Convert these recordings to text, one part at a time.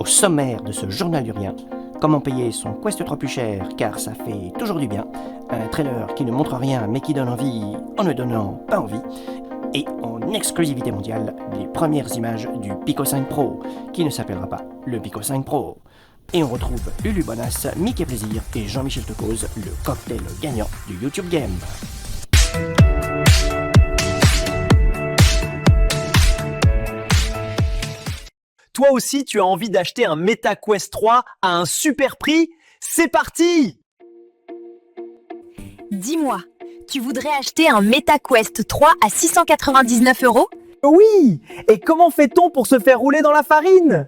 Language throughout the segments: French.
sommaire de ce journal du rien, comment payer son Quest 3 plus cher car ça fait toujours du bien, un trailer qui ne montre rien mais qui donne envie en ne donnant pas envie, et en exclusivité mondiale, les premières images du Pico 5 Pro, qui ne s'appellera pas le Pico 5 Pro. Et on retrouve Lulu Bonas, Mickey Plaisir et Jean-Michel Tecose, le cocktail gagnant du YouTube Game. Toi aussi, tu as envie d'acheter un MetaQuest 3 à un super prix? C'est parti! Dis-moi, tu voudrais acheter un MetaQuest 3 à 699 €? Oui! Et comment fait-on pour se faire rouler dans la farine?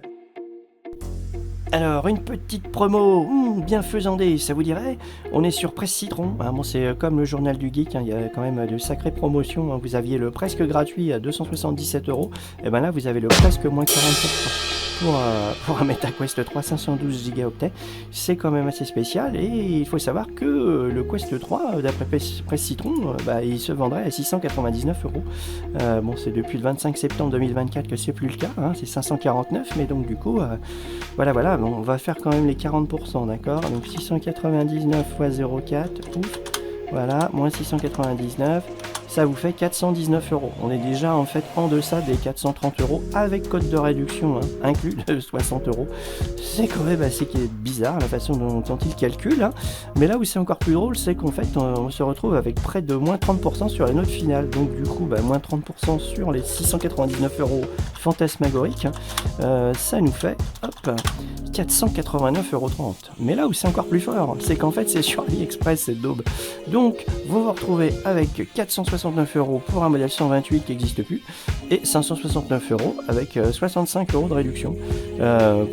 Alors, une petite promo bien faisandée, ça vous dirait? On est sur Presse Citron, bon, c'est comme le journal du geek, il y a quand même de sacrées promotions, vous aviez le presque gratuit à 277 €, et ben là vous avez le presque moins 47% pour un MetaQuest 3 512 Go. C'est quand même assez spécial, et il faut savoir que le Quest 3, d'après Presse Citron, il se vendrait à 699 €. Bon, c'est depuis le 25 septembre 2024 que c'est plus le cas, c'est 549, mais donc du coup, voilà, bon, on va faire quand même les 40%, d'accord? Donc 699 x 0,4, ouf, voilà, moins 699, ça vous fait 419 €. On est déjà en fait en deçà des 430 € avec code de réduction inclus de 60 €. C'est quand même assez bizarre la façon dont ils calculent, mais là où c'est encore plus drôle, c'est qu'en fait on se retrouve avec près de moins 30% sur les notes finales. Donc du coup, moins 30% sur les 699 € fantasmagoriques, ça nous fait 489,30 €. Mais là où c'est encore plus fort, c'est qu'en fait c'est sur AliExpress cette daube. Donc vous vous retrouvez avec 469 € pour un modèle 128 qui n'existe plus, et 569 € avec 65 € de réduction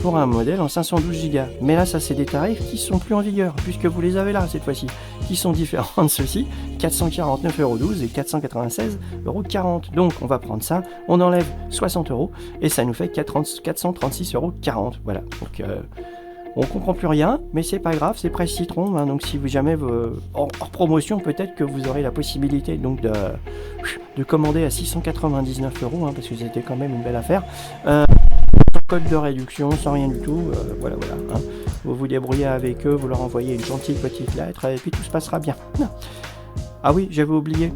pour un modèle en 512 Go. Mais là, ça c'est des tarifs qui sont plus en vigueur, puisque vous les avez là cette fois-ci, qui sont différents de ceux-ci, 449,12 € et 496,40 €. Donc on va prendre ça, on enlève 60 € et ça nous fait 436,40 €. Voilà, donc on comprend plus rien, mais c'est pas grave, c'est Presse Citron, donc si vous jamais hors promotion, peut-être que vous aurez la possibilité donc de commander à 699 €, parce que c'était quand même une belle affaire. Code de réduction, sans rien du tout, voilà, vous vous débrouillez avec eux, vous leur envoyez une gentille petite lettre, et puis tout se passera bien. Ah oui, j'avais oublié.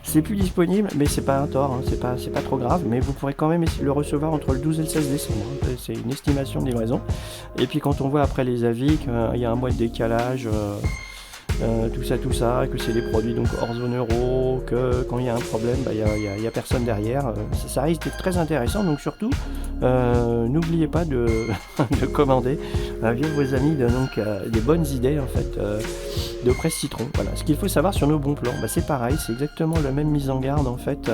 C'est plus disponible, mais c'est pas un tort, c'est pas trop grave, mais vous pourrez quand même le recevoir entre le 12 et le 16 décembre. C'est une estimation de livraison. Et puis quand on voit après les avis qu'il y a un mois de décalage, tout ça, que c'est des produits donc hors zone euro, que quand il y a un problème, il y a personne derrière, ça risque d'être très intéressant. Donc surtout, n'oubliez pas de commander via vos amis des bonnes idées en fait de Presse Citron. Voilà, ce qu'il faut savoir sur nos bons plans, c'est pareil, c'est exactement la même mise en garde en fait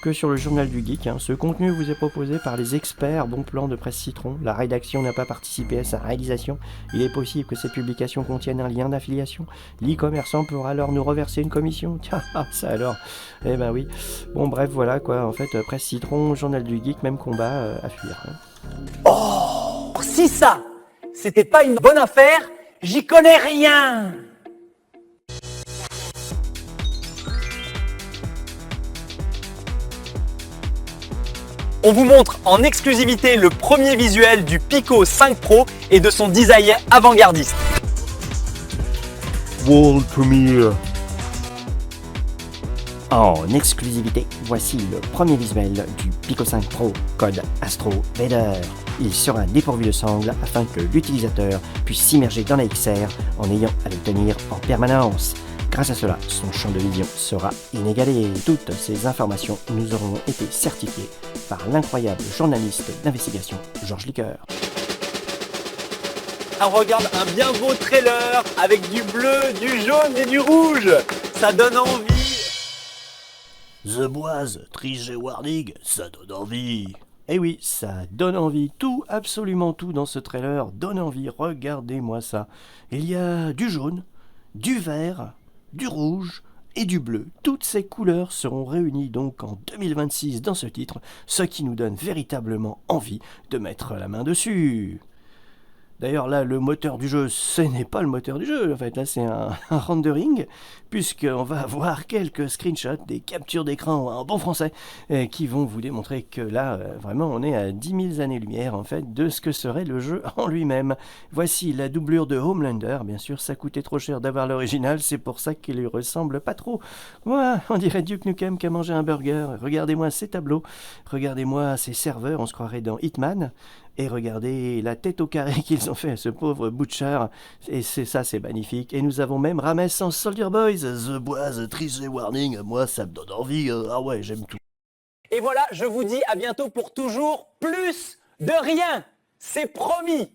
que sur le journal du geek. Ce contenu vous est proposé par les experts bons plans de Presse Citron. La rédaction n'a pas participé à sa réalisation. Il est possible que cette publication contienne un lien d'affiliation. L'e-commerçant pourra alors nous reverser une commission. Tiens, ça alors. Eh ben oui. Bon bref, voilà quoi. En fait, Presse Citron, journal du geek, même combat à fuir. Oh, si ça, c'était pas une bonne affaire, j'y connais rien. On vous montre en exclusivité le premier visuel du Pico 5 Pro et de son design avant-gardiste. World Premiere. En exclusivité, voici le premier visuel du Pico 5 Pro, code Astro Vader. Il sera dépourvu de sangle afin que l'utilisateur puisse s'immerger dans la XR en ayant à le tenir en permanence. Grâce à cela, son champ de vision sera inégalé. Toutes ces informations nous auront été certifiées par l'incroyable journaliste d'investigation Georges Liqueur. On regarde un bien beau trailer avec du bleu, du jaune et du rouge. Ça donne envie. The Boise, Trish Warning, ça donne envie. Eh oui, ça donne envie. Tout, absolument tout dans ce trailer donne envie. Regardez-moi ça. Il y a du jaune, du vert, du rouge et du bleu. Toutes ces couleurs seront réunies donc en 2026 dans ce titre, ce qui nous donne véritablement envie de mettre la main dessus. D'ailleurs là, le moteur du jeu, ce n'est pas le moteur du jeu, en fait là c'est un rendering, puisqu'on va avoir quelques screenshots, des captures d'écran en bon français, qui vont vous démontrer que là, vraiment on est à 10 000 années-lumière en fait de ce que serait le jeu en lui-même. Voici la doublure de Homelander, bien sûr ça coûtait trop cher d'avoir l'original, c'est pour ça qu'il lui ressemble pas trop. Moi, on dirait Duke Nukem qui a mangé un burger, regardez-moi ces tableaux, regardez-moi ces serveurs, on se croirait dans Hitman. Et regardez la tête au carré qu'ils ont fait à ce pauvre Butcher. Et c'est magnifique. Et nous avons même Rames en Soldier Boys. The Boise, Trigger Warning, moi ça me donne envie. Ah ouais, j'aime tout. Et voilà, je vous dis à bientôt pour toujours plus de rien. C'est promis.